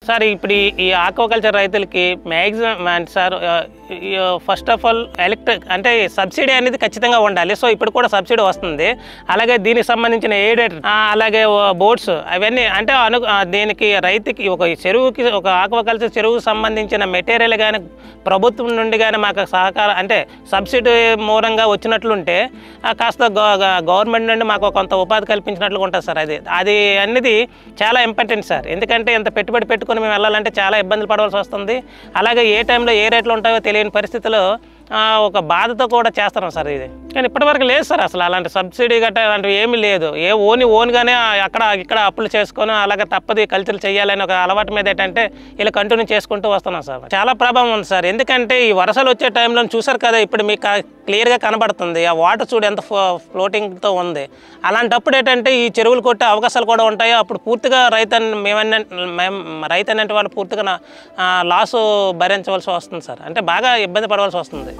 Sir ఇప్పుడు ఈ aquaculture రైతులకి maximum sir first of all electric అంటే సబ్సిడీ అనేది ఖచ్చితంగా ఉండాలి. సో ఇప్పుడు కూడా సబ్సిడీ వస్తుంది. అలాగే దీనికి సంబంధించిన ఎయిడెడ్ అలాగే బోట్స్ అవన్నీ అంటే దీనికి రైతుకి ఒక చెరువుకి ఒక ఆక్వాకల్చర్ చెరువుకు సంబంధించిన మెటీరియల్ కానీ ప్రభుత్వం నుండి కానీ మాకు సహకారం అంటే సబ్సిడీ మూలంగా వచ్చినట్లుంటే కాస్త గవర్నమెంట్ నుండి మాకు కొంత ఉపాధి కల్పించినట్లుగా ఉంటుంది సార్. అది అనేది చాలా ఇంపార్టెంట్ సార్. ఎందుకంటే ఇంత పెట్టుబడి పెట్టుకుని మేము వెళ్ళాలంటే చాలా ఇబ్బందులు పడవలసి వస్తుంది. అలాగే ఏ టైంలో ఏ రేట్లు ఉంటాయో తెలియని పరిస్థితిలో ఒక బాధతో కూడా చేస్తున్నాం సార్. ఇది కానీ ఇప్పటివరకు లేదు సార్. అసలు అలాంటి సబ్సిడీ గట్రా అలాంటివి ఏమీ లేదు. ఓన్గానే అక్కడ ఇక్కడ అప్పులు చేసుకొని అలాగే తప్పది కల్చర్ చేయాలని ఒక అలవాటు మీద ఏంటంటే ఇలా కంటిన్యూ చేసుకుంటూ వస్తున్నాం సార్. చాలా ప్రభావం ఉంది సార్. ఎందుకంటే ఈ వర్షాలు వచ్చే టైంలో చూసారు కదా, ఇప్పుడు మీకు క్లియర్గా కనబడుతుంది ఆ వాటర్ చూడు ఎంత ఫ్లోటింగ్తో ఉంది. అలాంటప్పుడు ఏంటంటే ఈ చెరువులు కొట్టే అవకాశాలు కూడా ఉంటాయో అప్పుడు పూర్తిగా రైతు అనేటి వాళ్ళు పూర్తిగా లాసు భరించవలసి వస్తుంది సార్. అంటే బాగా ఇబ్బంది పడవలసి వస్తుంది.